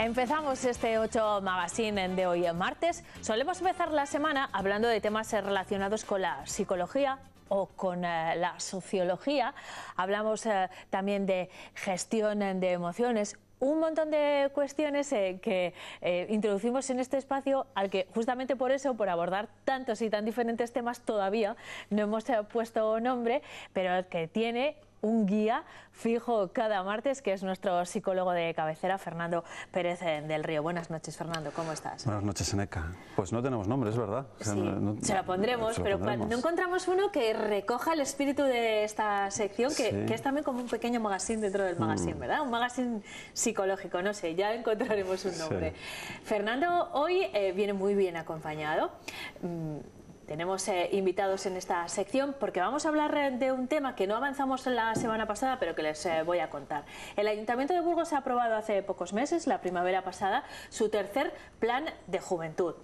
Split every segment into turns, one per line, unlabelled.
Empezamos este 8 Magazine de hoy martes. Solemos empezar la semana hablando de temas relacionados con la psicología o con la sociología. Hablamos también de gestión de emociones. Un montón de cuestiones que introducimos en este espacio al que justamente por eso, por abordar tantos y tan diferentes temas, todavía no hemos puesto nombre, pero el que tiene un guía fijo cada martes, que es nuestro psicólogo de cabecera, Fernando Pérez del Río. Buenas noches, Fernando, ¿cómo estás?
Buenas noches, Eneca. Pues no tenemos nombre, es verdad.
Sí, se lo pondremos, pero no encontramos uno que recoja el espíritu de esta sección, que es también como un pequeño magazine dentro del magazine, ¿verdad? Un magazine psicológico, no sé, ya encontraremos un nombre. Sí. Fernando hoy viene muy bien acompañado. Tenemos invitados en esta sección porque vamos a hablar de un tema que no avanzamos la semana pasada, pero que les voy a contar. El Ayuntamiento de Burgos ha aprobado hace pocos meses, la primavera pasada, su tercer plan de juventud.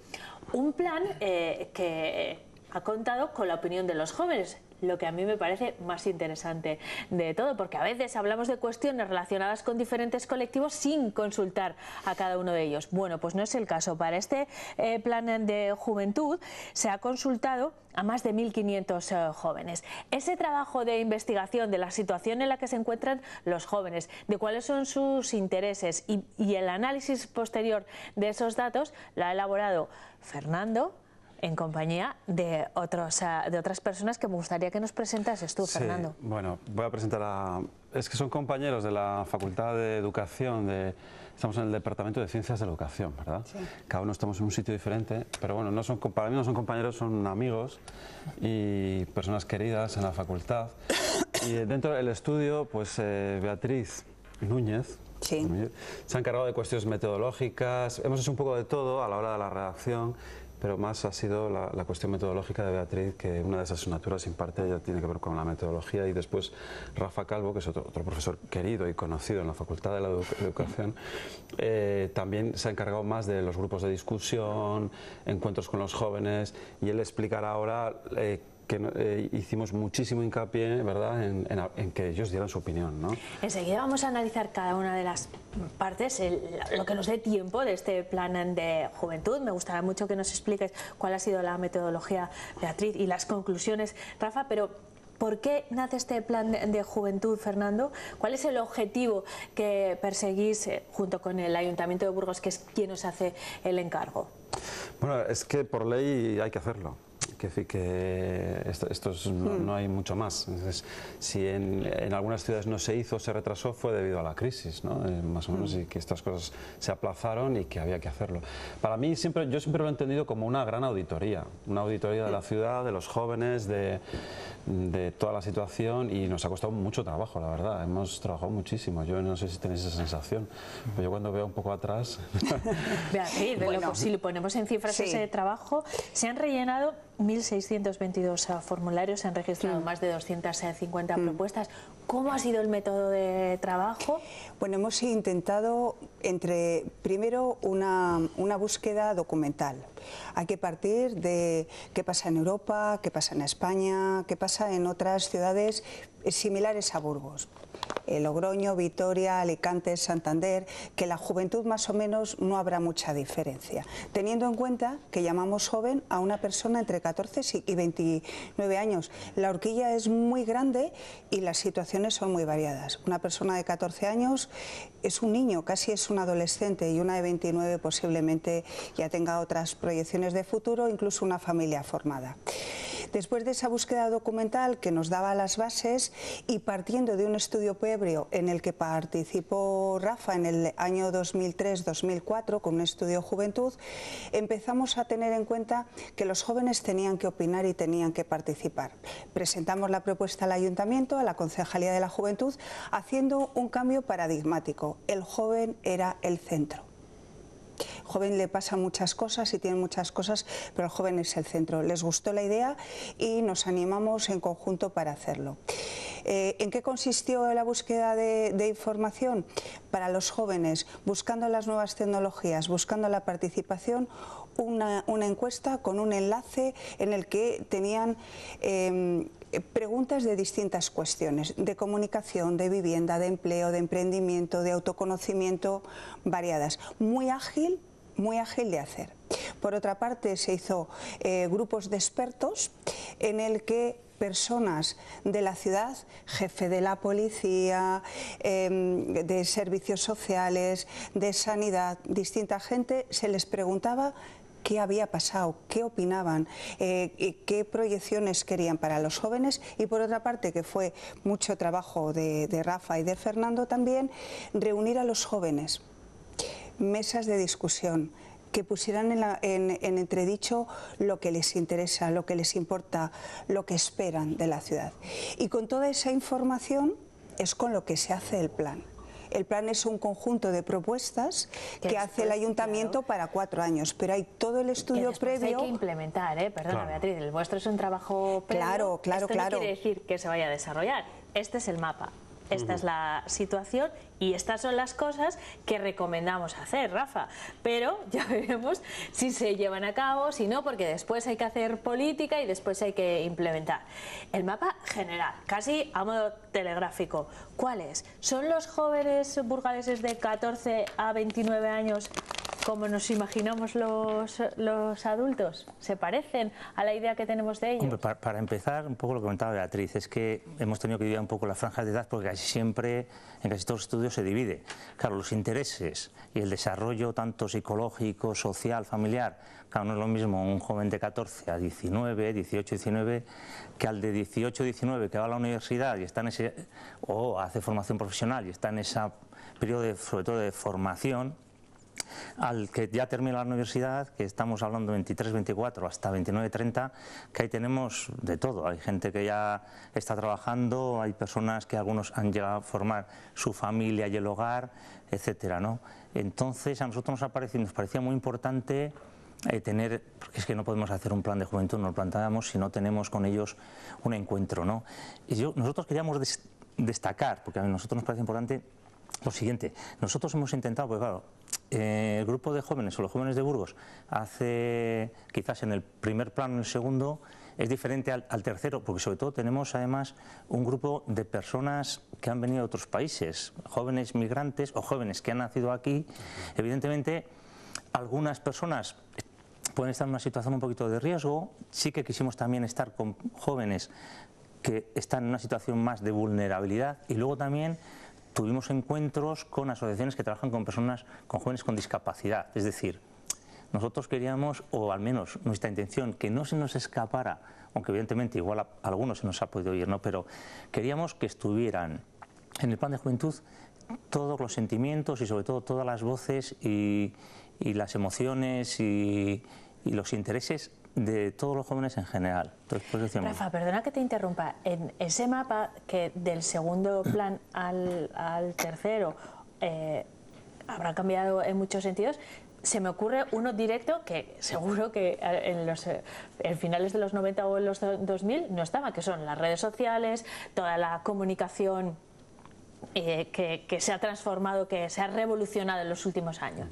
Un plan que ha contado con la opinión de los jóvenes, lo que a mí me parece más interesante de todo, porque a veces hablamos de cuestiones relacionadas con diferentes colectivos sin consultar a cada uno de ellos. Bueno, pues no es el caso. Para este plan de juventud se ha consultado a más de 1.500 jóvenes. Ese trabajo de investigación de la situación en la que se encuentran los jóvenes, de cuáles son sus intereses y el análisis posterior de esos datos, lo ha elaborado Fernando, en compañía de otras personas que me gustaría que nos presentases tú, Fernando.
Sí, bueno, voy a presentar a... Es que son compañeros de la Facultad de Educación, estamos en el Departamento de Ciencias de la Educación, ¿verdad? Sí. Cada uno estamos en un sitio diferente, pero bueno, para mí no son compañeros, son amigos y personas queridas en la facultad. Y dentro del estudio, pues Beatriz Núñez, sí, se ha encargado de cuestiones metodológicas. Hemos hecho un poco de todo a la hora de la redacción, pero más ha sido la cuestión metodológica de Beatriz, que una de esas asignaturas imparte ya tiene que ver con la metodología, y después Rafa Calvo, que es otro profesor querido y conocido en la Facultad de la Educación, también se ha encargado más de los grupos de discusión, encuentros con los jóvenes, y él explicará ahora que hicimos muchísimo hincapié, ¿verdad?, en que ellos dieran su opinión, ¿no?
Enseguida vamos a analizar cada una de las partes, lo que nos dé tiempo de este plan de juventud. Me gustaría mucho que nos expliques cuál ha sido la metodología, Beatriz, y las conclusiones, Rafa, pero ¿por qué nace este plan de juventud, Fernando? ¿Cuál es el objetivo que perseguís junto con el Ayuntamiento de Burgos, que es quien os hace el encargo?
Bueno, es que por ley hay que hacerlo. Que decir que no hay mucho más. Entonces, si en algunas ciudades no se hizo, se retrasó, fue debido a la crisis, ¿no? Más o menos, y que estas cosas se aplazaron y que había que hacerlo. Para mí, yo siempre lo he entendido como una gran auditoría de la ciudad, de los jóvenes, de toda la situación, y nos ha costado mucho trabajo, la verdad. Hemos trabajado muchísimo. Yo no sé si tenéis esa sensación, pero yo cuando veo un poco atrás...
Beatriz, bueno, si lo ponemos en cifras, ese trabajo, se han rellenado 1.622 formularios, se han registrado más de 250 propuestas. ¿Cómo ha sido el método de trabajo?
Bueno, hemos intentado primero una búsqueda documental. Hay que partir de qué pasa en Europa, qué pasa en España, qué pasa en otras ciudades similares a Burgos. Logroño, Vitoria, Alicante, Santander, que la juventud más o menos no habrá mucha diferencia, teniendo en cuenta que llamamos joven a una persona entre 14 y 29 años. La horquilla es muy grande y las situaciones son muy variadas. Una persona de 14 años es un niño, casi es un adolescente, y una de 29 posiblemente ya tenga otras proyecciones de futuro, incluso una familia formada. Después de esa búsqueda documental que nos daba las bases, y partiendo de un estudio previo en el que participó Rafa en el año 2003-2004 con un estudio Juventud, empezamos a tener en cuenta que los jóvenes tenían que opinar y tenían que participar. Presentamos la propuesta al Ayuntamiento, a la Concejalía de la Juventud, haciendo un cambio paradigmático. El joven era el centro. Al joven le pasan muchas cosas y tiene muchas cosas, pero el joven es el centro. Les gustó la idea y nos animamos en conjunto para hacerlo. ¿En qué consistió la búsqueda de información? Para los jóvenes, buscando las nuevas tecnologías, buscando la participación, una encuesta con un enlace en el que tenían preguntas de distintas cuestiones, de comunicación, de vivienda, de empleo, de emprendimiento, de autoconocimiento, variadas. Muy ágil de hacer. Por otra parte, se hizo grupos de expertos en el que personas de la ciudad, jefe de la policía, de servicios sociales, de sanidad, distinta gente, se les preguntaba qué había pasado, qué opinaban, qué proyecciones querían para los jóvenes, y por otra parte, que fue mucho trabajo de Rafa y de Fernando también, reunir a los jóvenes, mesas de discusión, que pusieran en entredicho lo que les interesa, lo que les importa, lo que esperan de la ciudad. Y con toda esa información es con lo que se hace el plan. El plan es un conjunto de propuestas que hace el ayuntamiento para 4 años, pero hay todo el estudio previo.
Hay que implementar, perdona, claro. Beatriz, el vuestro es un trabajo previo.
Claro.
No quiere decir que se vaya a desarrollar. Este es el mapa. Esta es la situación y estas son las cosas que recomendamos hacer, Rafa. Pero ya veremos si se llevan a cabo, si no, porque después hay que hacer política y después hay que implementar. El mapa general, casi a modo telegráfico. ¿Cuáles? ¿Son los jóvenes burgaleses de 14 a 29 años como nos imaginamos los adultos? ¿Se parecen a la idea que tenemos de ellos?
Hombre, para empezar, un poco lo que comentaba Beatriz, es que hemos tenido que dividir un poco las franjas de edad porque casi siempre, en casi todos los estudios se divide. Claro, los intereses y el desarrollo tanto psicológico, social, familiar, claro, no es lo mismo un joven de 14 a 19, 18, 19, que al de 18, 19 que va a la universidad y está en ese, o hace formación profesional y está en ese periodo, sobre todo de formación, al que ya termina la universidad, que estamos hablando de 23, 24 hasta 29, 30, que ahí tenemos de todo. Hay gente que ya está trabajando, hay personas que algunos han llegado a formar su familia y el hogar, etcétera, ¿no? Entonces a nosotros nos parecía muy importante tener, porque es que no podemos hacer un plan de juventud, nos lo planteábamos si no tenemos con ellos un encuentro, ¿no? Y nosotros queríamos destacar, porque a nosotros nos parece importante lo siguiente. Nosotros hemos intentado, pues claro, el grupo de jóvenes o los jóvenes de Burgos hace, quizás en el primer plano, en el segundo, es diferente al tercero, porque sobre todo tenemos además un grupo de personas que han venido de otros países, jóvenes migrantes o jóvenes que han nacido aquí. Evidentemente, algunas personas pueden estar en una situación un poquito de riesgo. Sí que quisimos también estar con jóvenes que están en una situación más de vulnerabilidad, y luego también tuvimos encuentros con asociaciones que trabajan con personas, con jóvenes con discapacidad. Es decir, nosotros queríamos, o al menos nuestra intención, que no se nos escapara, aunque evidentemente igual a algunos se nos ha podido oír, ¿no? Pero queríamos que estuvieran en el plan de juventud todos los sentimientos y sobre todo todas las voces y las emociones y los intereses de todos los jóvenes en general. Entonces, pues decíamos...
Rafa, perdona que te interrumpa. En ese mapa, que del segundo plan al tercero habrá cambiado en muchos sentidos, se me ocurre uno directo que seguro que en finales de los 90 o en los 2000 no estaba, que son las redes sociales, toda la comunicación que se ha transformado, que se ha revolucionado en los últimos años.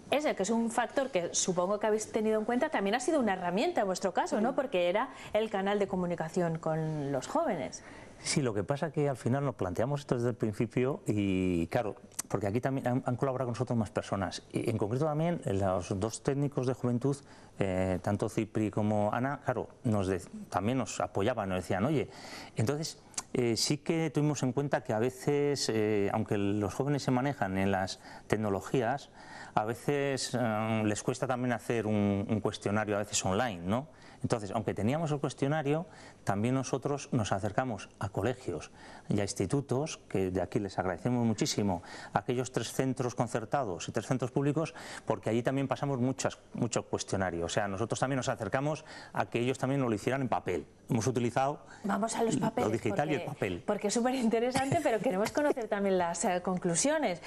Ese, que es un factor que supongo que habéis tenido en cuenta, también ha sido una herramienta en vuestro caso, ¿no? Porque era el canal de comunicación con los jóvenes.
Sí, lo que pasa es que al final nos planteamos esto desde el principio y claro, porque aquí también han colaborado con nosotros más personas. Y en concreto también los dos técnicos de juventud, tanto Cipri como Ana, claro, también nos apoyaban, nos decían, oye, entonces sí que tuvimos en cuenta que a veces, aunque los jóvenes se manejan en las tecnologías, a veces les cuesta también hacer un cuestionario, a veces online, ¿no? Entonces, aunque teníamos el cuestionario, también nosotros nos acercamos a colegios y a institutos, que de aquí les agradecemos muchísimo, a aquellos 3 centros concertados y 3 centros públicos, porque allí también pasamos muchos cuestionarios. O sea, nosotros también nos acercamos a que ellos también nos lo hicieran en papel. Hemos utilizado
Vamos a los papeles,
lo digital y el papel.
Porque es súper interesante, pero queremos conocer también las conclusiones.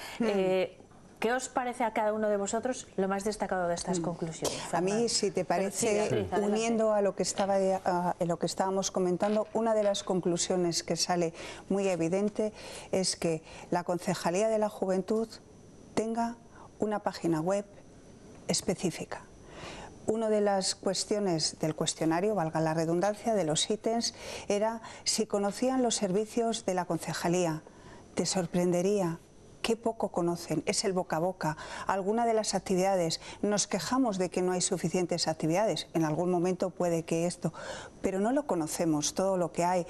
¿Qué os parece a cada uno de vosotros lo más destacado de estas conclusiones?
A mí, si te parece, uniendo a lo que estábamos comentando, una de las conclusiones que sale muy evidente es que la Concejalía de la Juventud tenga una página web específica. una de las cuestiones del cuestionario, valga la redundancia, de los ítems, era si conocían los servicios de la concejalía. Te sorprendería. Qué poco conocen, es el boca a boca. Alguna de las actividades, nos quejamos de que no hay suficientes actividades, en algún momento puede que esto, pero no lo conocemos, todo lo que hay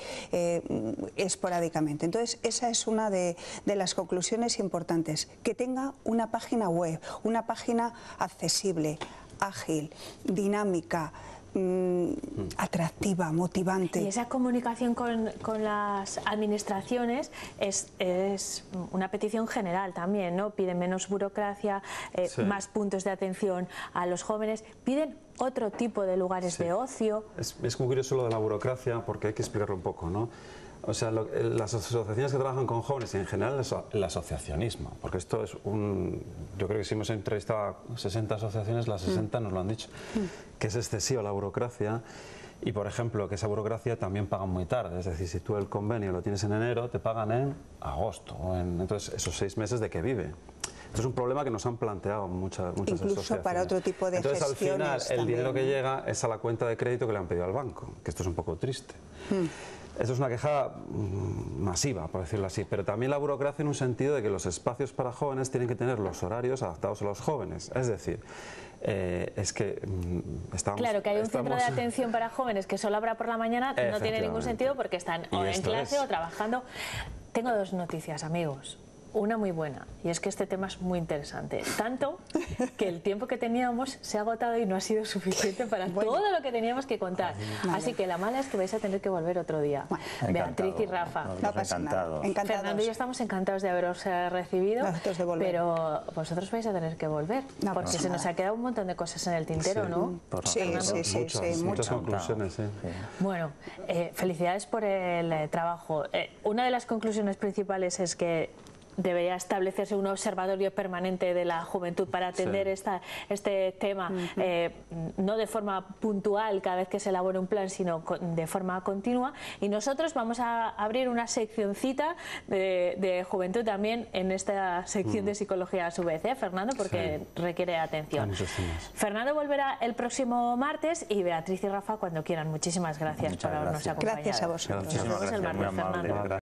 esporádicamente. Entonces, esa es una de las conclusiones importantes, que tenga una página web, una página accesible, ágil, dinámica, atractiva, motivante.
Y esa comunicación con las administraciones es una petición general también, ¿no? Piden menos burocracia, más puntos de atención a los jóvenes, piden otro tipo de lugares de ocio.
Es muy curioso lo de la burocracia, porque hay que explicarlo un poco, ¿no? O sea, las asociaciones que trabajan con jóvenes y en general el asociacionismo, porque esto es yo creo que si hemos entrevistado a 60 asociaciones, las 60 nos lo han dicho, que es excesiva la burocracia y, por ejemplo, que esa burocracia también pagan muy tarde, es decir, si tú el convenio lo tienes en enero, te pagan en agosto, entonces esos 6 meses de que vive. Esto es un problema que nos han planteado muchas asociaciones.
Incluso para otro tipo de
Entonces,
gestiones
al final, el
también,
dinero que llega es a la cuenta de crédito que le han pedido al banco, que esto es un poco triste. Esto es una queja masiva, por decirlo así, pero también la burocracia en un sentido de que los espacios para jóvenes tienen que tener los horarios adaptados a los jóvenes. Es decir, es que estamos...
Claro, que hay un centro de atención para jóvenes que solo habrá por la mañana, no tiene ningún sentido porque están o en clase o trabajando. Tengo 2 noticias, amigos. Una muy buena, y es que este tema es muy interesante, tanto que el tiempo que teníamos se ha agotado y no ha sido suficiente para todo lo que teníamos que contar. Así que la mala es que vais a tener que volver otro día. Beatriz y Rafa.
No pasa nada.
Fernando y yo estamos encantados de haberos recibido, pero vosotros vais a tener que volver, porque se nos ha quedado un montón de cosas en el tintero, ¿no?
Sí,
muchas conclusiones.
Bueno, felicidades por el trabajo. Una de las conclusiones principales es que debería establecerse un observatorio permanente de la juventud para atender este tema, no de forma puntual cada vez que se elabore un plan, sino de forma continua. Y nosotros vamos a abrir una seccioncita de juventud también en esta sección de psicología a su vez, Fernando, porque requiere atención. Fernando volverá el próximo martes y Beatriz y Rafa cuando quieran. Muchísimas gracias por habernos acompañado.
Gracias a vosotros.
Nos vemos el martes, Fernando.